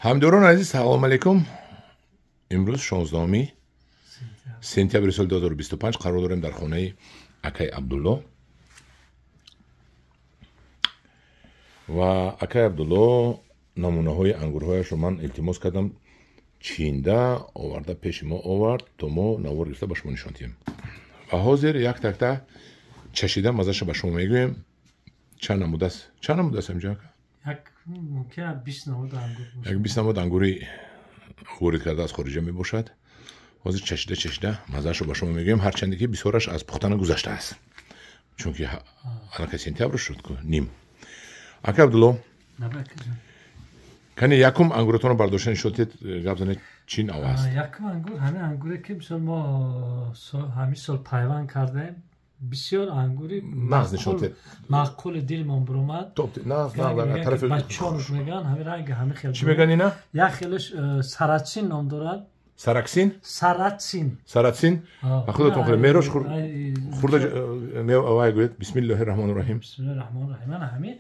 ҳамдорон азиз, салом алейкум. имрӯз 16 сентябри соли 2025 қарор дорем дар хонаи акай Абдулло. ва акай Абдулло намунаҳои ангурҳояшро ман илтимос кардам чинда оварда пеши мо овард, то мо навор гирифта ба шумо нишон диҳем. ва ҳозир як такта чашида мазаша ба шумо мегӯем. Чанд намудаст инҷо? як 20 намуд ангури ворид карда аз хориҷа мебошад. ҳозир чашида мазаашро ба шумо мегӯем, ҳарчанде ки бисёраш аз пухтана гузаштааст, чунки аллакай сентябр шуд ним. Ака Абдулло, кане якум ангуротонро бардошта нишон диҳед, гап занед чин аваст? Якум ангур ҳамин ангуре ки мисол мо ҳамин сол пайванд кардаем, бисёр ангури маъқули дилмон биромад. Бачон меган ҳамин ранги ҳамин хел. Чӣ меган ина? Як хелаш сарацин ном дорад. Сараксин? Сарацин? Худатон хӯред. Мерош хурда вай гӯед. Бисмиллаҳи раҳмони раҳим. Бисмиллаҳи раҳмони раҳим. Ана ҳамин.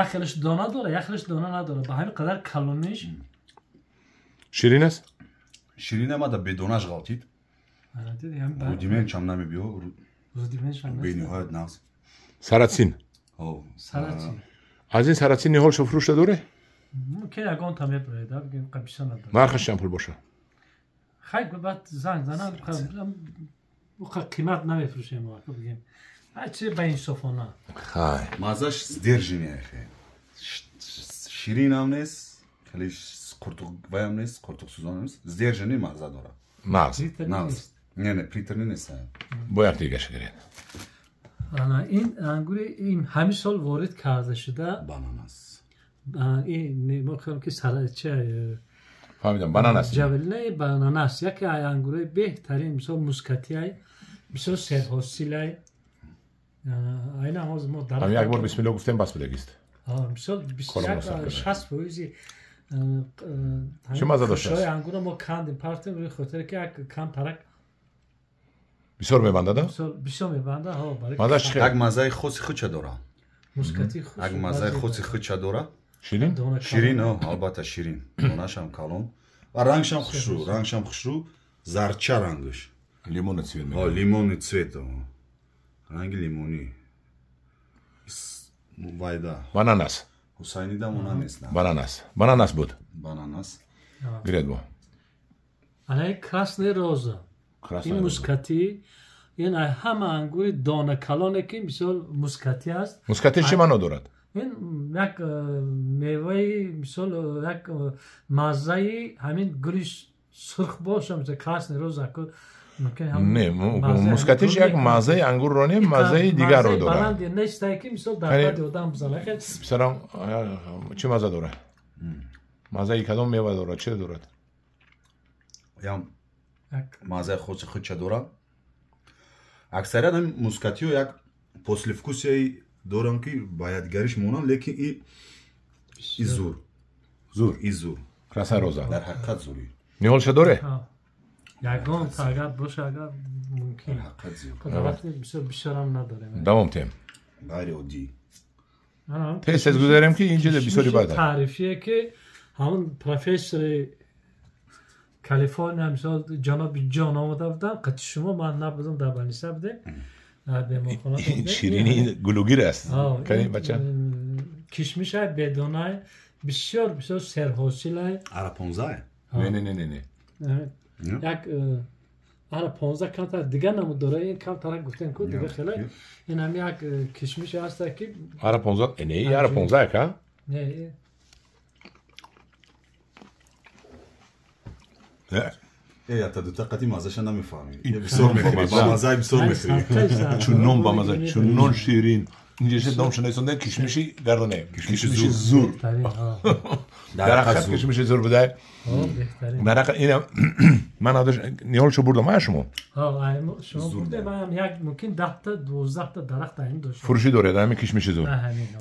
Як хелаш дона дора, як хелаш дона надора. Ба ҳамин қадар калониш. Ширин аст? Ширин амада бедонаш ғалтид. Рудимен чам намебиё. Бениҳоят нағз. Сарацин. Сарацин. Аз ин сарацин ниҳолшо фурӯшта дорад? Ки ягон та мебурад, бигем қабиса надорад. Нархаш чанд пул боша? Хай бад занг занам, қимат намефурӯшем ва бигем. Ачи ба инсофона. Хай. Мазаш сдержине хе. Ширин ам нест, хеле куртуқвай ам нест, куртуқсӯзон нест. Сдержине маза дорад. Нағз. Не, приторни нест. Бо як дига шагиред. Ана ин ангури ин ҳамин сол ворид карда шуда. Бананас. ин мо хелем ки сарача. Фаҳмидам, бананас. Ҷавлнаи бананас. Яке ангури беҳтарин мисол мускатиай, мисол серҳосилай. Айна ҳозир мо дар. Як бор бисмилла гуфтем бас будагист. Мисол 60% чӣ маза дошт? Шои ангуро мо кандим партем рӯи хотире ки як кам тарак бисёр мебандад? Бисёр мебандад. Мазаш чӣ? Як мазаи хоси худша дора. Мускати худ. Як мазаи хоси худша дора. Ширин? Ширин, албатта ширин. Донашам калон. Ва рангшам хушрӯ, зарча рангаш. Лимони цвет мегӯяд. Лимони цвет. Ранги лимонӣ. Вайда. Бананас. Ҳусайнида мона нест. Бананас буд. Бананас. Гиред бо. Ана красная роза. ин мускати, ин ҳама ангури дона калоне ки мисол мускати аст. Мускати чӣ маъно дорад? ин як меваи мисол як маззаи ҳамин гули сурх боша, мисол красная роза. Не, мускатиш як маззаи ангурро не, маззаи дигарро дорад. Баланди нестае ки мисол дар бади одам бизана. Писарам, чӣ мазза дорад? Маззаи кадом мева дорад? Чӣ дорад? Мазаи хоси худша дора. Аксарият ҳамин мускатиҳо як послевкусияи доранд ки ба ядгариш монанд, лекин и зур. Красная роза. Дар ҳақиқат зурӣ. Ниҳолша доре? Ягон та агар боша, агар мумкин. Вақте бисёрам надорем. Давом тем. Ғайриоддӣ. Тест аз гузарем ки инҷода бисёри бад аст. Таърифие ки ҳамн профессори Калифорния мисол ҷаноби ҷон омода будам, қати шумо ман набудам дар Баниса будем. Ширини гулугир аст. Кани бача. Кишмишай бедонай бисёр серҳосилай. Ара 15? Не. Як ара 15 камтар дига намуд дора, ин камтарак гуфтем ку дига хеле. Ин ҳам як кишмиш аст ки ара 15, не, ара 15 ка? Не. Та дута қати мазаша намефаҳмӣ. Бисёр мехӯрӣ. Ба мазаи бисёр мехӯрӣ. Чунон ба маза, чунон ширин. Инҷоша номшона сонда кишмиши гардане. Кишмиши зур. Дар ҳақиқат кишмиши зур будай. Дар ҳақиқат ина ман адаш ниҳолшо бурдам ая шумо. Шумо бурдем, ман як мумкин 10 та 12 та дарахт айн дошт. Фурӯшӣ доред ҳамин кишмиши зур.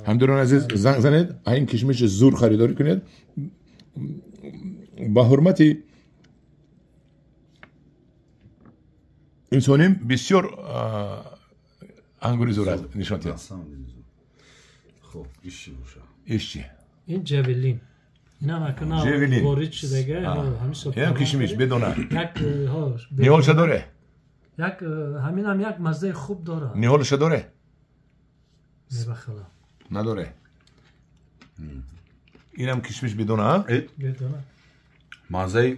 Ҳамдорон азиз, занг занед, ҳамин кишмиши зур харидорӣ кунед. Ба ҳурмати инсоним бисёр ангури зур аст нишон диҳад. Хуб, иш чӣ боша? Иш чӣ? این جویلین اینا مکنه جویلین. وارد شده همین سال اینم کشمیش بدونه یک نیولش داره یک همین هم یک مزه خوب داره نیولش داره بخلا نداره اینم کشمیش بدونه بدونه مزه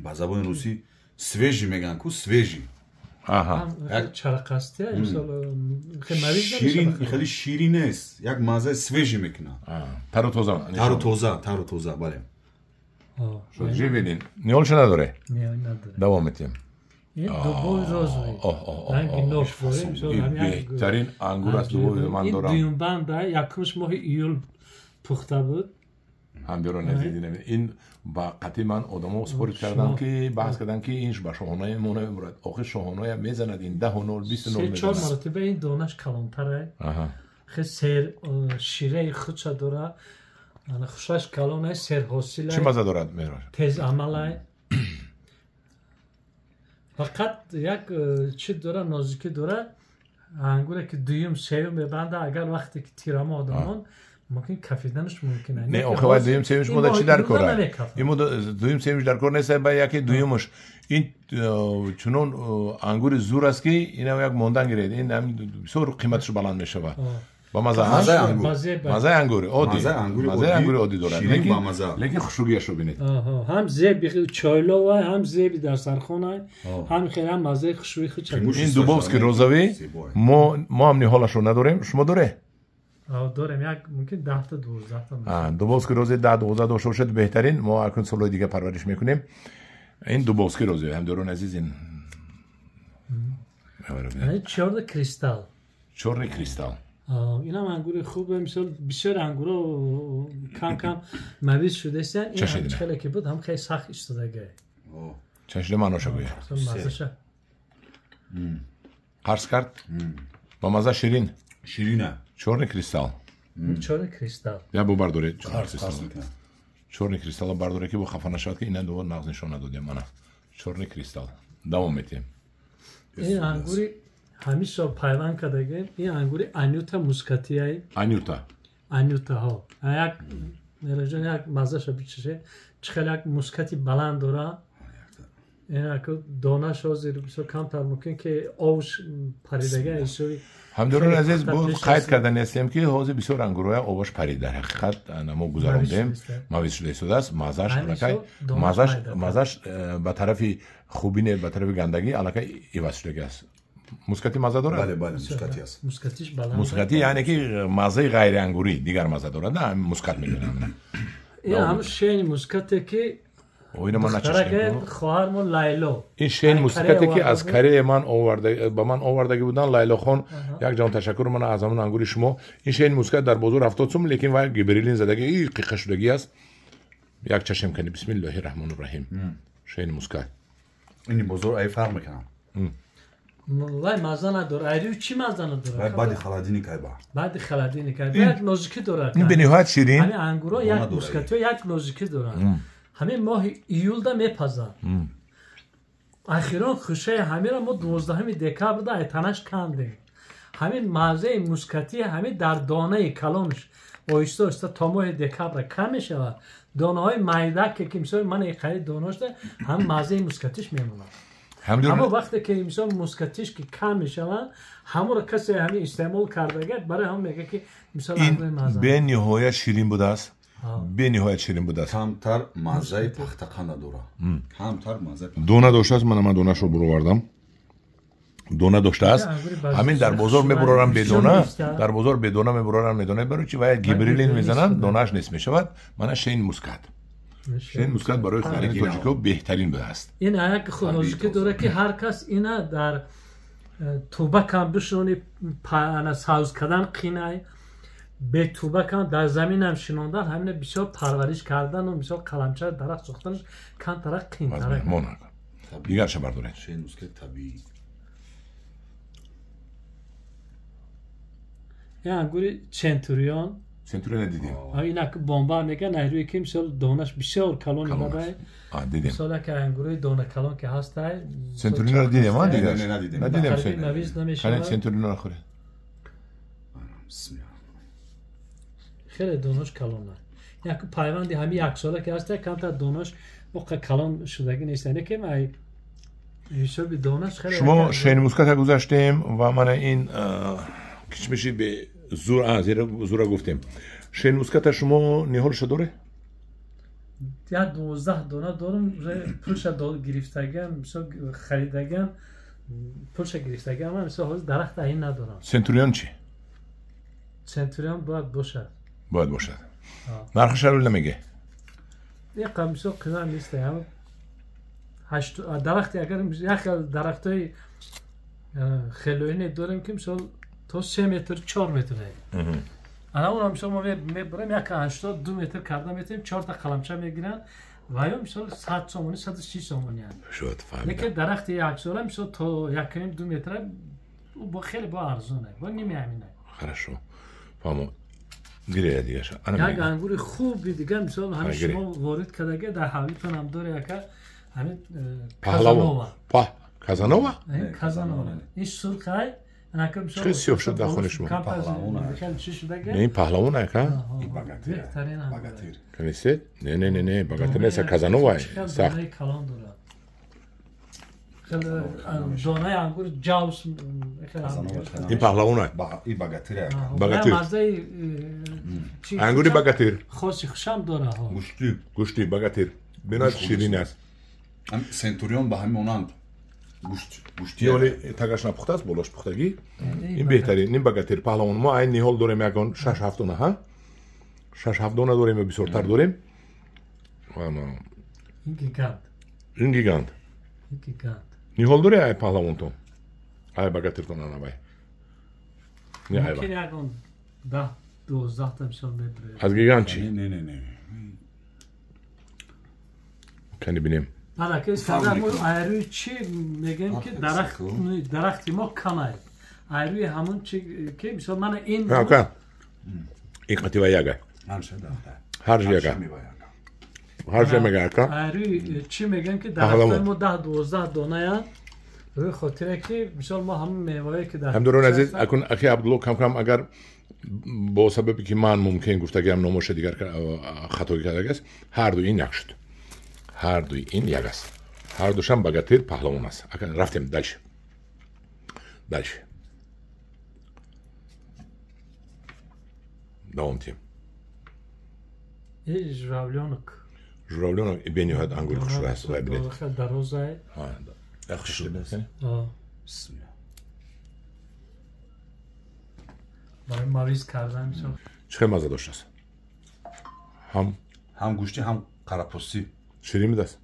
با زبان روسی سویژی میگن کو سویژی چرا قصدیه امسال خیلی شیرین خیلی شیرین است یک مزه سویژی میکنه تر و تازه بله شد جویلین نیولش نداره نه نداره دوام میتیم این دوبای روزوی رنگ نوک این بهترین انگور است دوبای من دارم این دیون بند یکمش ماه ایول پخته بود هم بیرون نزیدیم این با قطعی من آدمو سپورت کردم که بحث کردن که اینش با شاهانای مونه مراد آخه شاهانای میزند این 10 و 0 20 و 0 میزند 4 مرتبه این دونش کلانتره خیلی سر شیره خودش داره خوشش کلانه سر حاصله چی مزه دارد میراج تیز عمله فقط یک چی داره نازکی داره انگوره که دویم سیوم ببنده اگر وقتی که تیرام آدمان ممکن کفیدنش ممکنه نه آخه باید دویم سیومش مدت چی در کاره این دویم سیومش در کار نیست با یکی دویمش این چونون انگور زور است که اینا یک موندن گیرید این هم بسیار قیمتش بلند میشه با مزه انگور عادی دارد لیکن خوشبویش رو بینید هم زیب چایلو و هم زیب در سرخانه هم خیلی هم مزه خوشبوی خود چند این دوبوفسکی روزاوی ما هم نیحالش رو نداریم شما داره؟ داریم یک ممکن 10 تا 12 تا دوبوفسکی روزی 10-12 داشته باشد بهترین ما اکنون سالهای دیگه پرورش میکنیم این دوبوفسکی روزی هم دارون عزیز این چورد کریستال این هم انگور خوبه مثل بسیار انگور کم مریض شده هستن این هم خیلی که بود هم خیلی سخت ایستادگی چشده مناشا گویه مزهشه قرص کرد با مزه شیرینه چورن کریستال یا بو برداره چورن کریستال برداره که با خفه نشد که این دو نغز نشون نداده منه چورن کریستال دوام میتیم این انگوری همیشه پیوند کردگیم این انگوری انیوتا موسکاتی های انیوتا ها یک میراجان یک مزهش بیچشه چخیل یک موسکاتی بلند داره این اکو دانه شازی رو بسیار کم تر ممکن که آوش پریدگه ایشوی همدارون عزیز بود قید کردن هستیم که حوضی بسیار انگوروی آوش پرید در حقیقت ما گذاروندیم مویز شده ایستاده است مزهش به طرف خوبینه به طرف گندگی علاقه ایواز شده است موسکاتی مزه داره؟ بله موسکاتی است موسکاتی یعنی که مزه غیر انگوری دیگر مزه داره نه موسکات میگن این هم شین موسکاته که خواهر ما لیلا این شین موسکاتی که از کره من آورده با من آوردگی بودن لیلا خان یک جان تشکر من از همون انگوری شما این شین موسکات در بازار 70 سوم لیکن وای گبریلین زدگی این قیقه شدگی است یک چشم کنی بسم الله الرحمن الرحیم شین موسکات این بازار ای فرق میکنه والله مزه نداره ایرو چی مزه نداره بعد خلادینی که یک لوژیکی داره این به نهایت شیرین همین انگورا یک موسکاتی یک لوژیکی داره همین ماه ایول دا میپزه اخیران خوشه همین را ما 12 دکبر دا ایتنش کندیم همین مزه موسکاتی همین در دانه کلانش آیسته آیسته تا ماه دکبر کم میشه دانه های میده که مثلا من خرید دانهاش ده هم مزه موسکاتیش میمونه اما وقتی که مثلا موسکاتیش که کم میشه همون را کسی همین استعمال کرده برای هم میگه که مثلا این به نهایت شیرین بوده است کمتر مزه پختقانه داره دونه داشته است من دونه شو بروردم دونه داشته است همین در بازار میبرارم بدونه در بازار بدونه میبرارم میدونه برای چی باید گیبریلین میزنن دونهش نیست میشود من شین موسکات برای خرید تاجیکو بهترین بوده است این یک خودنوشی داره که هر کس اینا در توبک هم بشونی ساوز کردن قینای به توبک هم در زمین هم شنوندن همین بسیار پرورش کردن و بسیار قلمچه درخت ساختنش کم طرح قین طرح دیگر چه برداره شین موسکات طبیعی یه انگوری چنتوریان دیدیم اینا که بمبا میگن ایروی که مثلا دانش بسیار کلان میده دیدیم مثلا که انگوری دانه کلان که هسته چنتوریان رو دیدیم ما دیگه ندیدیم نویز نمیشه چنتوریان رو خوره خیلی دونش کلونه یک پیوندی همین یک ساله که هست کمتر دونش موقع کلان شدگی نیست یعنی که من حساب دونش خیلی شما شین موسکات گذاشتیم و من این کشمشی به زور گفتیم شین موسکات شما نیهولش داره؟ یا 12 دونه دارم پولش گرفتگم مثلا خریدگم پولش گرفتگم من مثلا درخت این ندارم سنتوریون چی؟ سنتوریون باید باشد نرخش رو نمیگه یک قمیص قیمت نیست هم درختی اگر یک درخت های خیلی داریم که مثلا تا 3 متر 4 متر انا اون مثلا ما میبریم یک 82 متر کرده میتونیم 4 تا قلمچه میگیرن و یا مثلا 100 سومانی 130 سومانی شد فهمیدم لیکن درخت یک ساله مثلا تا 1.5 2 متر با خیلی با ارزونه با نیمه همینه хорошо فهمو گیره دیگه شد یک انگور خوب دیگه مثلا همین شما وارد کردگه در حویتون هم داره یک همین کازانووا کازانووا این سرخای انا که مثلا چه سیاه شد در خونه شما این پهلوانه که باگاتیر کنیست نه باگاتیر نیست کازانووا سخت دانه انگور جاوس این پهلوانه این باگاتیره باگاتیر انگوری باگاتیر خوشی خوشم داره گوشتی باگاتیر بیناد شیرین است سنتوریون به همین اونند گوشتی ولی تاگاش نپخته است بالاش پختگی این بهترین این باگاتیر پهلوان ما این نیهول داریم یکان 6 7 دونه ها 6 7 دونه داریم و بیشتر داریم این گیگانت نیهول داری ای پهلوان تو ای باگاتیر تو نه بای ممکن یکان 10 12 تا مثال میبره از گیگانت چی نه کنی بینیم حالا که استفاده ایروی چی میگن که درختی ما کمه ایروی همون چی که مثلا من این این قطعه یاگه هر جا میگه که ایروی چی میگن که درختی ما 10 12 دانه یا روی خاطره که مثلا ما همون میوه که در هم درون عزیز اکن اخی عبدالله کم اگر با سببی که من ممکن گفتگیم نموشه دیگر خطایی کرده است هر دو این یک شد هر دوی این یک است هر دوشم باگاتیر پهلوان است رفتیم دلش دوام تیم این جراولونک بینی هد انگور خوشو هست و بلید خیلی دروزه خوشو بسم الله برای مریض کردن میشه چه مزه داشت است هم گوشتی هم قراپوسی شیرین میدست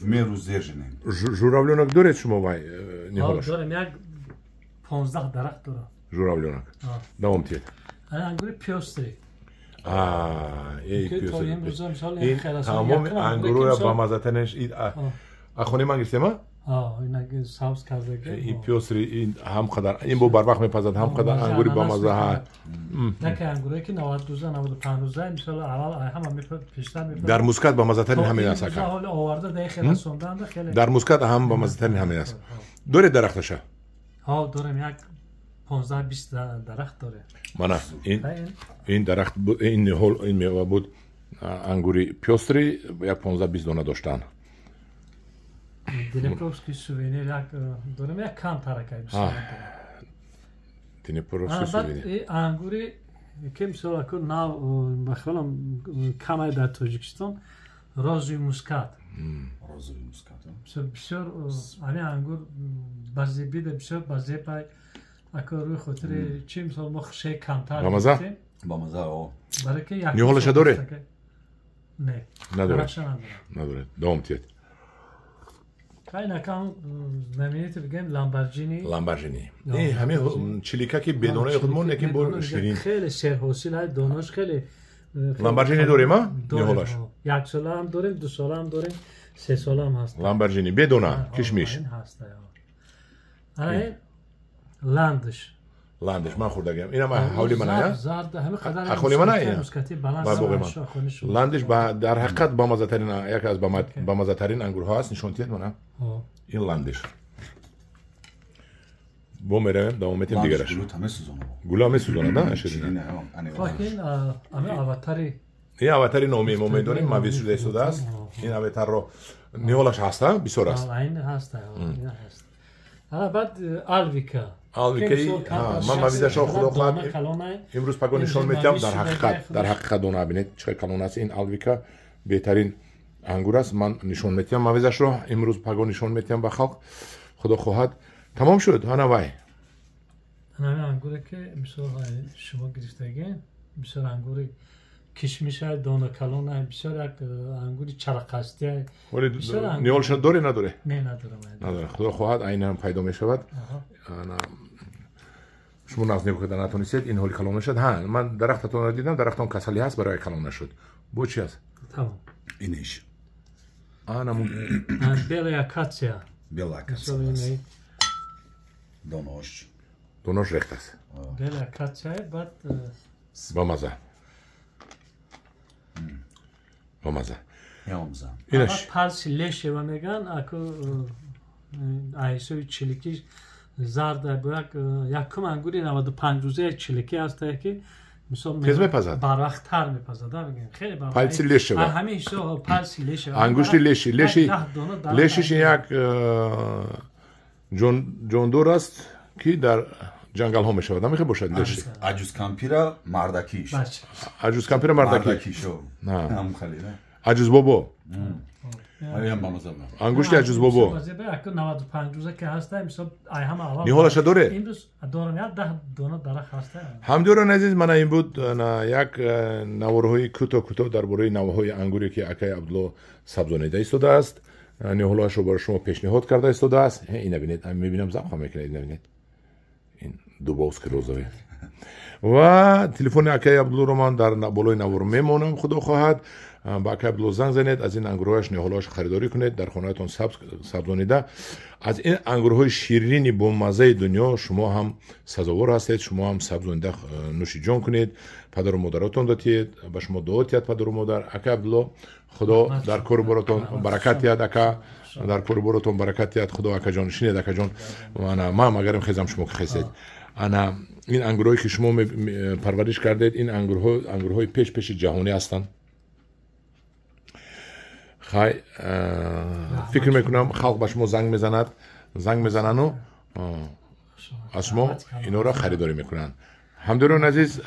میروز زیرجنه جراولونک دارید شما وای نیهولش دارم یک 15 درخت دارم جراولونک دوام تیم انگور پیوستری این تمام انگور با مزاتنش اخونی من گفتم این اگه ساوس کرده این پیوستری این هم قدر این بو بر وقت میپزد هم قدر انگوری با مزه ها نه انگوری که 92 95 روزه ان شاء الله اول هم پیشتر میپزد در موسکات با مزاتن همین است حال آورده ده خیلی سوندن خیلی در موسکات هم با مزاتن همین است دوره درختش دارم یک 15 20 درخت داره مانا این درخت این هول این میوه بود انگوری پیوستری یک 15 20 دونه داشتن دینپروفسکی سووینیر یک دارم یک کم ترکه دینپروفسکی سووینیر انگوری که مثلا که ناو بخوام کمای در تاجیکستان رازوی موسکات بسیار همین انگور بعضی بیده بسیار بعضی پای اکر روی خاطر چی مثلا ما خشه کمتر با مزه برای که یک نیهولش داره نه نداره دوام تیت این اکام نمیت بگیم لامبورجینی این همه چلیکا که بدونه خودمون نکیم بر شیرین خیلی سرحاصل های دانش خیلی لامبورجینی داریم ما نیهولش یک ساله هم داریم 2 ساله هم داریم 3 ساله هم هست لامبورجینی بدونه کشمیش این لندش من خوردگیم اینم حولی منه زرد همه قدر اخولی منه اینه مسکتی بالانس لندش در حقیقت با مزه‌ترین یکی از با مزه‌ترین انگورها است نشانتیت منه این لندش بومرم دوام میتیم دیگرش گلو تمه سوزونه گلا میسوزونه نه اشری شیرینه انی فاکین همه آواتاری این اوتری نامی ما میدونیم ما ویش شده شده است این اوتر رو نیولاش هسته بسیار است این هست این هست حالا بعد آلویکا آلویکایی من ویدش رو خدا خواهد امروز پگو نشان میتیم در حقیقت دونه ببینید چه کلون است این آلویکا بهترین انگور است من نشان میتیم ما ویدش رو امروز پگو نشان میتیم به خلق خدا خواهد تمام شد ها نوای همین انگوری که مثلا شما گرفتگی مثلا انگوری کشمش های دانه کلون های بسیار یک انگوری چرقستی ولی نیولش داره نداره نه نداره خدا خواهد این هم پیدا می شود شما ناز نگو که نتونستید این حالی کلون نشد ها من درختتون رو دیدم درختون کسلی هست برای کلون نشد بو چی هست تمام اینش بیل اکاتسیا بیل اکاتسیا دوناش ریخت است بیل اکاتسیا بعد با مزه با مزه اینش پرس لیشه و میگن اکو ایسوی چلیکی زرد باید یکم انگوری 95 روزه چلیکی هست که مثلا بر وقت تر میپزد خیلی بر پلسی لیشه با همه ایشو پلسی لیشه انگوشتی لیشش یک جوندور است که در جنگل ها میشود نمیخواد باشد لیشی عجوز کامپیرا مردکیش عجوز کامپیرا مردکیشو هم خلیله عجوز بابا انگوشتی عجوز بابا 95 روزه که هسته مثلا ای همه اول نیهولش داره این روز داره میاد 10 دونه درخت هسته هم دوران عزیز من این بود یک نوارهای کوتاه درباره نوارهای انگوری که اکای عبدالله سبزانیده ایستاده است نیهولش رو برای شما پیشنهاد کرده ایستاده است این ببینید میبینم زخم میکنید ببینید این دو باوس که روزه و تلفن اکای عبدالله رو من در بالای نوار میمونم خدا خواهد با اکای عبدالله زنگ زنید از این انگورهایش نیهولهاش خریداری کنید در خانهتون سبزانیده از این انگورهای شیرینی با مزه دنیا شما هم سزاوار هستید شما هم سبزانیده نوش جان کنید پدر و مادراتون دادید به شما دعا تید پدر و مادر اکای عبدالله خدا در کار براتون برکت یاد اکا در کار براتون برکت یاد خدا اکا جان شینید اکا جان ما مگرم خیزم شما که خیزید انا این انگورهایی که شما پرورش کردید این انگورهای پیش جهانی هستند خیلی فکر میکنم خلق به شما زنگ میزنن و از شما اینو را خریداری میکنن همدارون عزیز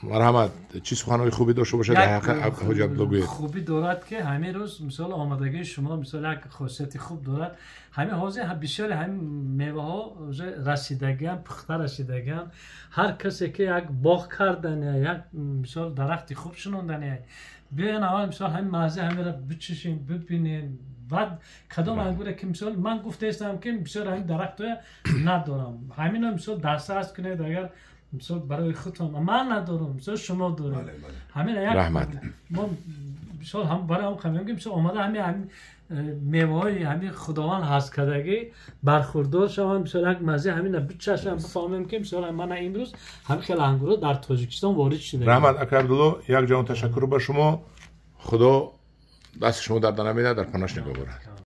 مرحمت چی سخنهای خوبی داشته باشه در حق حاج عبدالله خوبی دارد که همین روز مثلا آمادگی شما مثلا یک خاصیت خوب دارد همین حوزه بسیار همین میوه ها رسیدگی پخته رسیدگی هر کسی که یک باغ کردن یا یک مثلا درخت خوب شنوندن بیاین اول مثلا همین مزه همین را بچشین ببینین بعد کدام انگوره که مثلا من گفته استم که بسیار همین درخت ندارم همین مثلا درست کنید اگر مثلا برای خودتون من ندارم مثلا شما دارید همین یک رحمت ما مثلا هم برای هم خواهیم که مثلا آماده همین میوه های همین خداوند هست کردگی برخوردار شوم مثلا یک مزه همین بچشم بفهمم که مثلا من امروز همین خیلی انگور در تاجیکستان وارد شده رحمت اکای عبدالله یک جان تشکر به شما خدا دست شما در نمیده در پناهش نگاه برد